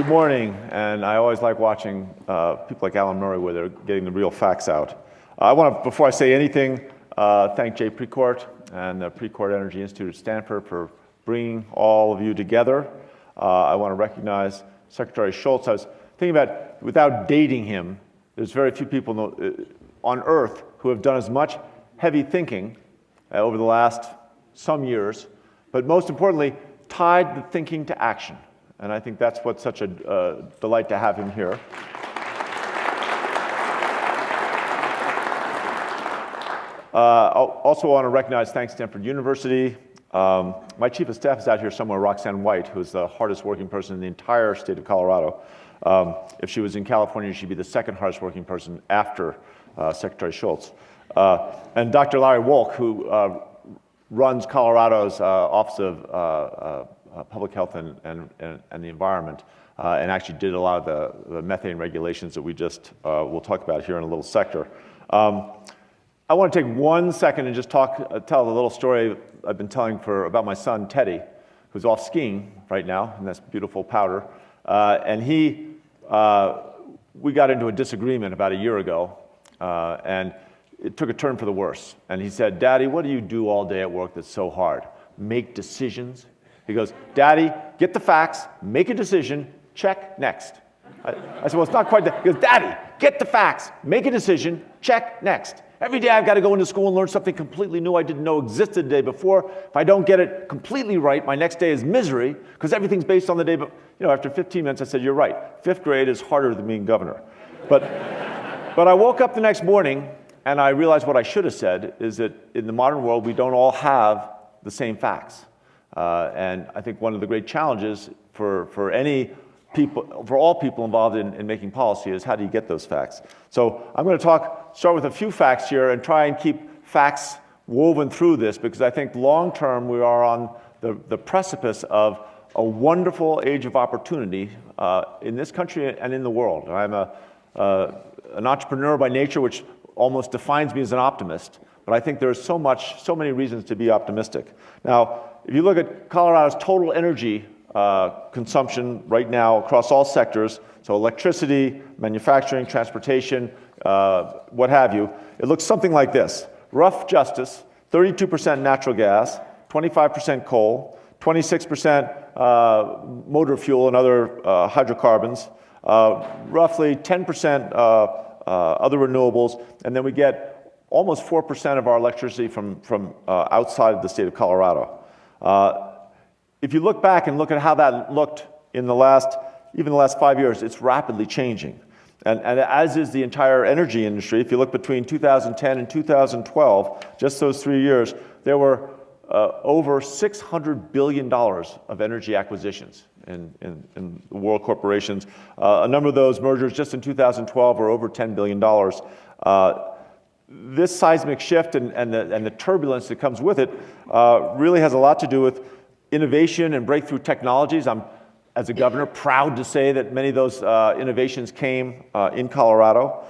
Good morning, and I always like watching people like Alan Murray where they're getting the real facts out. I want to, before I say anything, thank Jay Precourt and the Precourt Energy Institute at Stanford for bringing all of you together. I want to recognize Secretary Shultz. I was thinking about, without dating him, there's very few people on Earth who have done as much heavy thinking over the last some years, but most importantly, tied the thinking to action. And I think that's what's such a delight to have him here. I also want to recognize, thanks to Stanford University, my chief of staff is out here somewhere, Roxanne White, who's the hardest working person in the entire state of Colorado. If she was in California, she'd be the second hardest working person after Secretary Shultz. And Dr. Larry Wolk, who runs Colorado's Office of Public Health and the Environment, and actually did a lot of the methane regulations that we just will talk about here in a little sector. I want to take 1 second and just tell a little story I've been telling about my son Teddy, who's off skiing right now in this beautiful Powder, and we got into a disagreement about a year ago, and it took a turn for the worse. And he said, "Daddy, what do you do all day at work that's so hard? Make decisions?" He goes, "Daddy, get the facts, make a decision, check, next." I said, "Well, it's not quite that." He goes, "Daddy, get the facts, make a decision, check, next. Every day I've got to go into school and learn something completely new I didn't know existed the day before. If I don't get it completely right, my next day is misery, because everything's based on the day." But after 15 minutes, I said, "You're right. 5th grade is harder than being governor." But I woke up the next morning and I realized what I should have said is that in the modern world, we don't all have the same facts. And I think one of the great challenges for all people involved in making policy is, how do you get those facts? So I'm going to start with a few facts here and try and keep facts woven through this, because I think long term we are on the precipice of a wonderful age of opportunity in this country and in the world. I'm an entrepreneur by nature, which almost defines me as an optimist, but I think there's so many reasons to be optimistic. Now, if you look at Colorado's total energy consumption right now across all sectors, so electricity, manufacturing, transportation, what have you, it looks something like this. Rough justice, 32% natural gas, 25% coal, 26% motor fuel and other hydrocarbons, roughly 10% other renewables, and then we get almost 4% of our electricity from outside of the state of Colorado. If you look back and look at how that looked in even the last 5 years, it's rapidly changing. And as is the entire energy industry. If you look between 2010 and 2012, just those 3 years, there were over $600 billion of energy acquisitions in world corporations. A number of those mergers just in 2012 were over $10 billion. This seismic shift and the turbulence that comes with it really has a lot to do with innovation and breakthrough technologies. I'm, as a governor, proud to say that many of those innovations came in Colorado.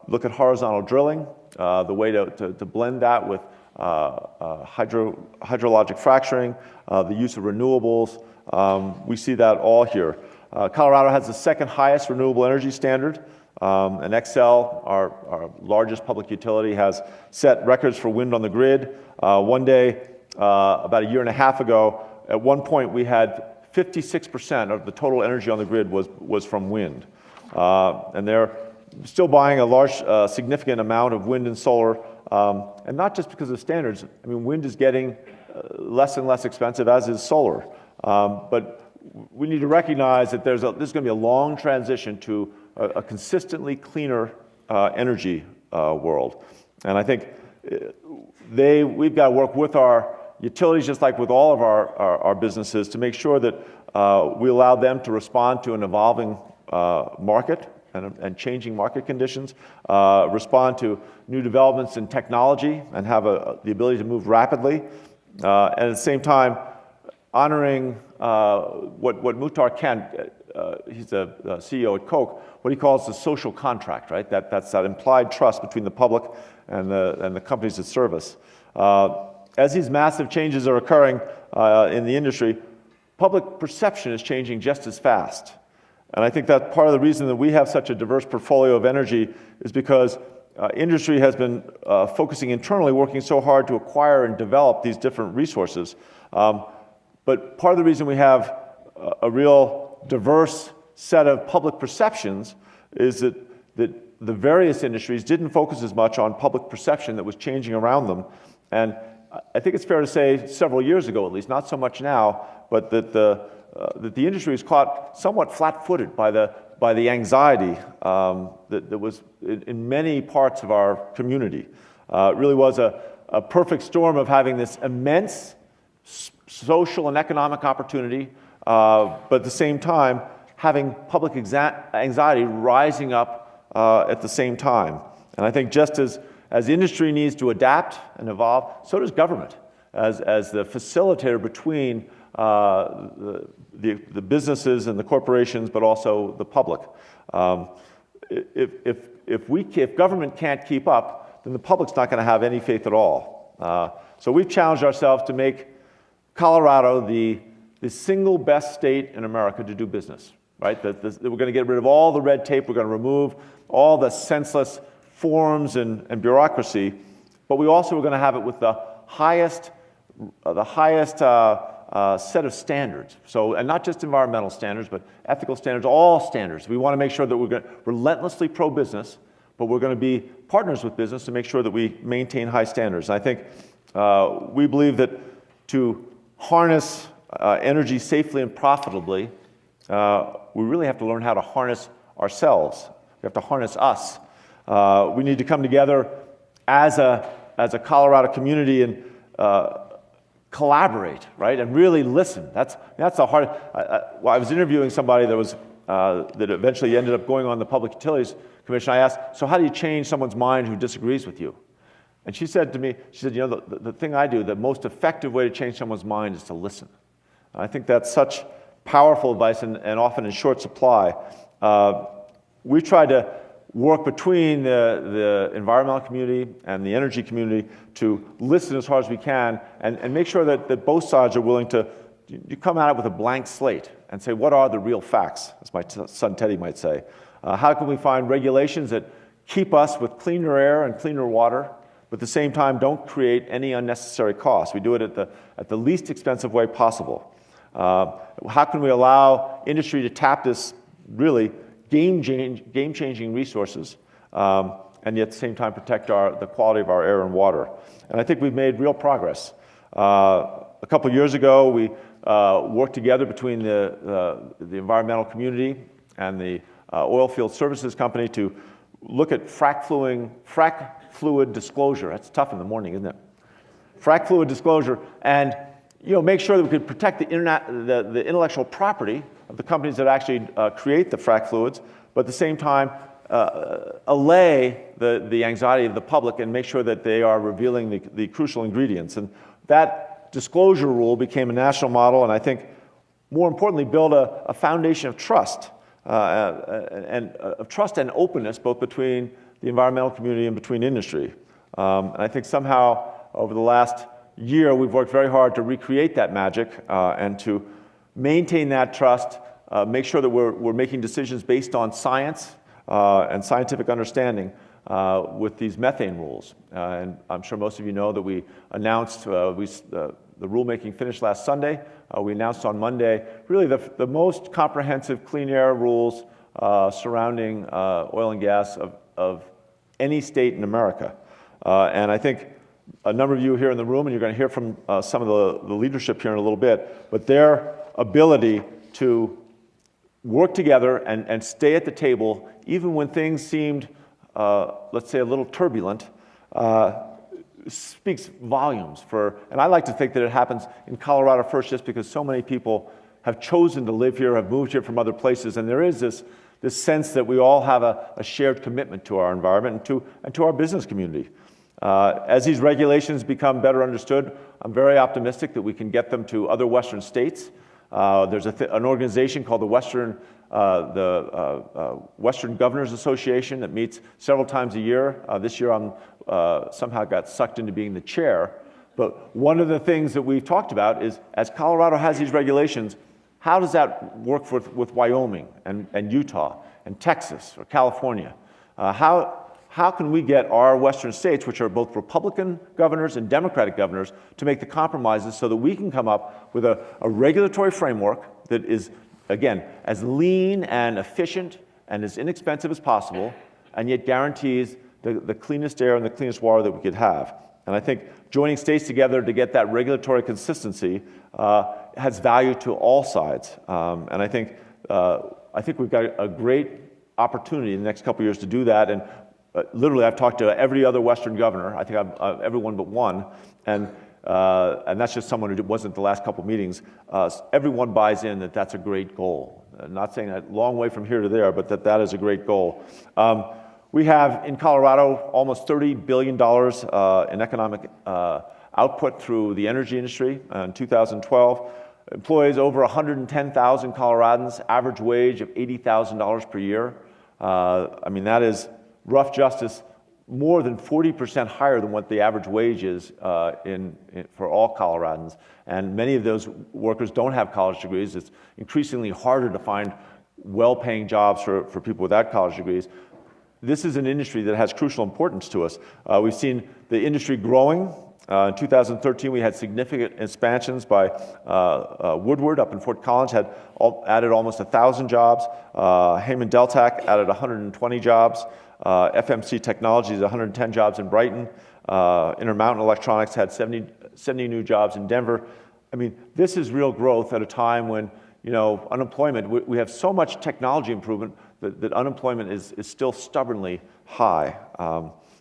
Look at horizontal drilling, the way to blend that with hydrologic fracturing, the use of renewables. We see that all here. Colorado has the second highest renewable energy standard. And Xcel, our largest public utility, has set records for wind on the grid. One day, about a year and a half ago, at one point we had 56% of the total energy on the grid was from wind. And they're still buying a large, significant amount of wind and solar, and not just because of standards. I mean, wind is getting less and less expensive, as is solar. But we need to recognize that there's going to be a long transition to a consistently cleaner energy world. And I think we've got to work with our utilities, just like with all of our businesses, to make sure that we allow them to respond to an evolving market and changing market conditions, respond to new developments in technology, and have the ability to move rapidly, and at the same time honoring what Muhtar Kent, he's the CEO at Coke, what he calls the social contract, right? That's that implied trust between the public and the companies that serve us. As these massive changes are occurring in the industry, public perception is changing just as fast. And I think that part of the reason that we have such a diverse portfolio of energy is because industry has been focusing internally, working so hard to acquire and develop these different resources. But part of the reason we have a real diverse set of public perceptions is that the various industries didn't focus as much on public perception that was changing around them. And I think it's fair to say several years ago, at least, not so much now, but that the industry was caught somewhat flat-footed by the anxiety that was in many parts of our community. It really was a perfect storm of having this immense social and economic opportunity, but at the same time, having public anxiety rising up at the same time. And I think just as industry needs to adapt and evolve, so does government as the facilitator between the businesses and the corporations, but also the public. If government can't keep up, then the public's not going to have any faith at all. So we've challenged ourselves to make Colorado the single best state in America to do business. Right? That we're going to get rid of all the red tape. We're going to remove all the senseless forms and bureaucracy. But we also are going to have it with the highest set of standards. So, and not just environmental standards, but ethical standards, all standards. We want to make sure that we're going to relentlessly pro-business, but we're going to be partners with business to make sure that we maintain high standards. And I think we believe that to harness energy safely and profitably, we really have to learn how to harness ourselves. We have to harness us. We need to come together as a Colorado community and collaborate, right, and really listen. That's the hard. I was interviewing somebody that eventually ended up going on the Public Utilities Commission. I asked, so how do you change someone's mind who disagrees with you? And she said to me, you know, the thing I do, the most effective way to change someone's mind is to listen. And I think that's such powerful advice and often in short supply. We tried to work between the environmental community and the energy community to listen as hard as we can and make sure that both sides are willing to you come at it with a blank slate and say, what are the real facts, as my son Teddy might say. How can we find regulations that keep us with cleaner air and cleaner water, but at the same time don't create any unnecessary costs? We do it at the least expensive way possible. How can we allow industry to tap this really game-changing resources and yet at the same time protect the quality of our air and water? And I think we've made real progress. A couple years ago, we worked together between the environmental community and the oil field services company to look at frac fluid disclosure. That's tough in the morning, isn't it? Frac fluid disclosure, and make sure that we could protect the intellectual property of the companies that actually create the frac fluids, but at the same time allay the anxiety of the public and make sure that they are revealing the crucial ingredients. And that disclosure rule became a national model, and I think more importantly build a foundation of trust and openness both between the environmental community and between industry. And I think somehow over the last year we've worked very hard to recreate that magic and to maintain that trust, make sure that we're making decisions based on science and scientific understanding with these methane rules. And I'm sure most of you know that we announced, the rulemaking finished last Sunday. We announced on Monday really the most comprehensive clean air rules surrounding oil and gas of any state in America. And I think a number of you here in the room, and you're going to hear from some of the leadership here in a little bit, but their ability to work together and stay at the table, even when things seemed, let's say, a little turbulent, speaks volumes and I like to think that it happens in Colorado first just because so many people have chosen to live here, have moved here from other places, and there is this sense that we all have a shared commitment to our environment and to our business community. As these regulations become better understood, I'm very optimistic that we can get them to other Western states. There's an organization called the Western Governors Association that meets several times a year. This year I'm somehow got sucked into being the chair. But one of the things that we've talked about is as Colorado has these regulations, how does that work with Wyoming and Utah and Texas or California? How can we get our western states, which are both Republican governors and Democratic governors, to make the compromises so that we can come up with a regulatory framework that is, again, as lean and efficient and as inexpensive as possible, and yet guarantees the cleanest air and the cleanest water that we could have. And I think joining states together to get that regulatory consistency has value to all sides. And I think we've got a great opportunity in the next couple of years to do that. And literally, I've talked to every other Western governor. I think I've everyone but one, and that's just someone who wasn't at the last couple of meetings. Everyone buys in that that's a great goal. Not saying that long way from here to there, but that is a great goal. We have in Colorado almost $30 billion in economic output through the energy industry in 2012. Employs over 110,000 Coloradans, average wage of $80,000 per year. I mean, that is rough justice, more than 40% higher than what the average wage is for all Coloradans. And many of those workers don't have college degrees. It's increasingly harder to find well-paying jobs for people without college degrees. This is an industry that has crucial importance to us. We've seen the industry growing. In 2013, we had significant expansions by Woodward up in Fort Collins, added almost 1,000 jobs. Heyman Deltac added 120 jobs. FMC Technologies, 110 jobs in Brighton. Intermountain Electronics had 70 new jobs in Denver. I mean, this is real growth at a time when, unemployment, we have so much technology improvement that unemployment is still stubbornly high.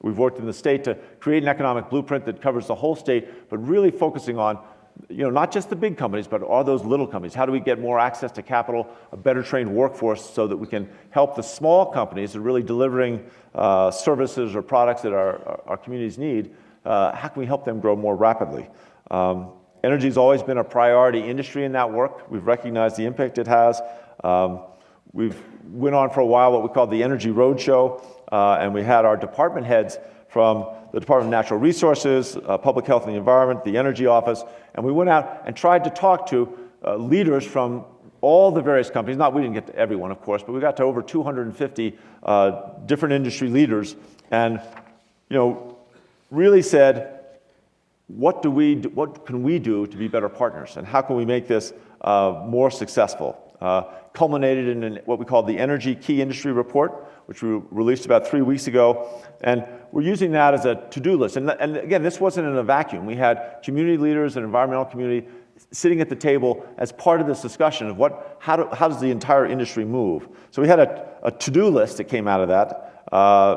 We've worked in the state to create an economic blueprint that covers the whole state, but really focusing on, not just the big companies, but all those little companies. How do we get more access to capital, a better trained workforce so that we can help the small companies that are really delivering services or products that our communities need? How can we help them grow more rapidly? Energy has always been a priority industry in that work. We've recognized the impact it has. We've went on for a while what we called the Energy Roadshow, and we had our department heads from the Department of Natural Resources, Public Health and the Environment, the Energy Office, and we went out and tried to talk to leaders from all the various companies. We didn't get to everyone, of course, but we got to over 250 different industry leaders, and really said, what can we do to be better partners, and how can we make this more successful? Culminated in what we call the Energy Key Industry Report, which we released about 3 weeks ago. And we're using that as a to-do list. And again, this wasn't in a vacuum. We had community leaders and environmental community sitting at the table as part of this discussion of how does the entire industry move. So we had a to-do list that came out of that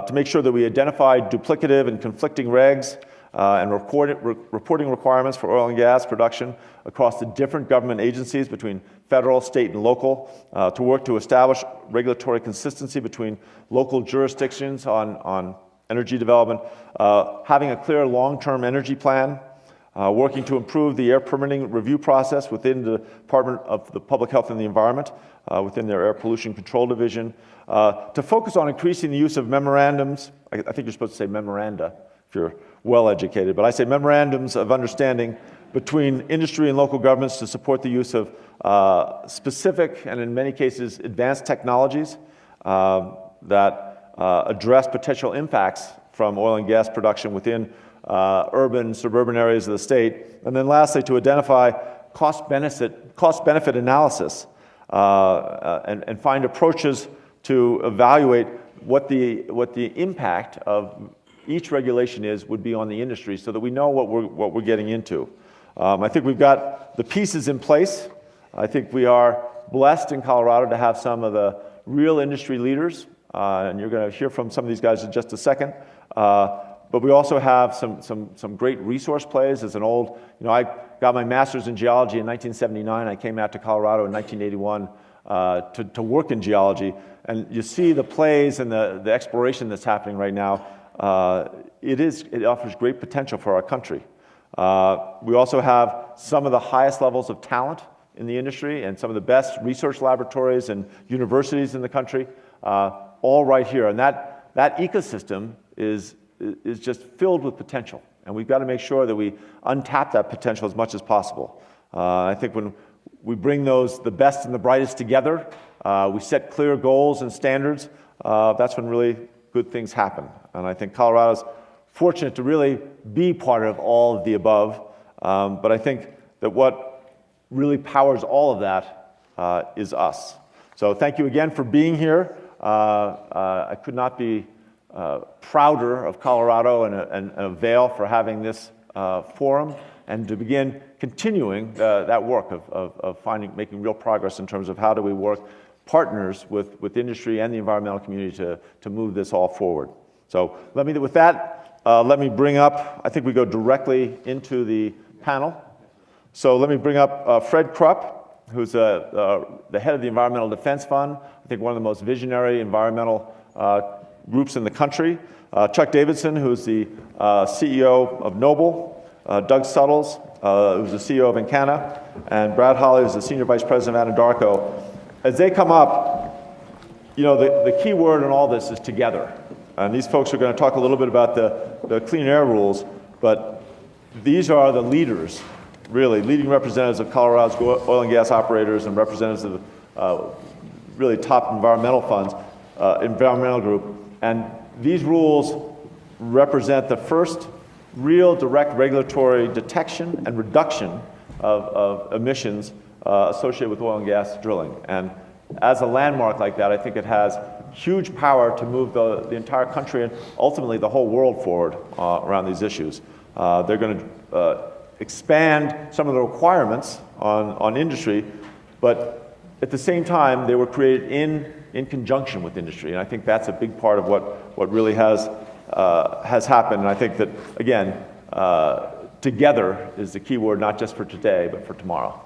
to make sure that we identified duplicative and conflicting regs and reporting requirements for oil and gas production across the different government agencies between federal, state, and local, to work to establish regulatory consistency between local jurisdictions on energy development, having a clear long-term energy plan, working to improve the air permitting review process within the Department of the Public Health and the Environment, within their Air Pollution Control Division, to focus on increasing the use of memorandums. I think you're supposed to say memoranda if you're well-educated, but I say memorandums of understanding between industry and local governments to support the use of specific and in many cases advanced technologies that address potential impacts from oil and gas production within urban, suburban areas of the state. And then lastly, to identify cost-benefit analysis and find approaches to evaluate what the impact of each regulation would be on the industry so that we know what we're getting into. I think we've got the pieces in place. I think we are blessed in Colorado to have some of the real industry leaders, and you're going to hear from some of these guys in just a second. But we also have some great resource plays. As an old, I got my master's in geology in 1979. I came out to Colorado in 1981 to work in geology. And you see the plays and the exploration that's happening right now. It offers great potential for our country. We also have some of the highest levels of talent in the industry and some of the best research laboratories and universities in the country, all right here. And that ecosystem is just filled with potential. And we've got to make sure that we untap that potential as much as possible. I think when we bring the best and the brightest together. We set clear goals and standards. That's when really good things happen. And I think Colorado's fortunate to really be part of all of the above. But I think that what really powers all of that is us. So thank you again for being here. I could not be prouder of Colorado and Vail for having this forum, and to begin continuing that work of making real progress in terms of how do we work partners with industry and the environmental community to move this all forward. So with that, let me bring up, I think we go directly into the panel. So let me bring up Fred Krupp, who's the head of the Environmental Defense Fund, I think one of the most visionary environmental groups in the country. Chuck Davidson, who's the CEO of Noble. Doug Suttles, who's the CEO of Encana, and Brad Holly, who's the Senior Vice President of Anadarko. As they come up, the key word in all this is together. And these folks are going to talk a little bit about the clean air rules, but these are the leaders, really, leading representatives of Colorado's oil and gas operators and representatives of really top environmental funds, environmental group. And these rules represent the first real direct regulatory detection and reduction of emissions associated with oil and gas drilling. And as a landmark like that, I think it has huge power to move the entire country and ultimately the whole world forward around these issues. They're going to expand some of the requirements on industry, but at the same time, they were created in conjunction with industry. And I think that's a big part of what really has happened. And I think that, again, together is the key word, not just for today, but for tomorrow.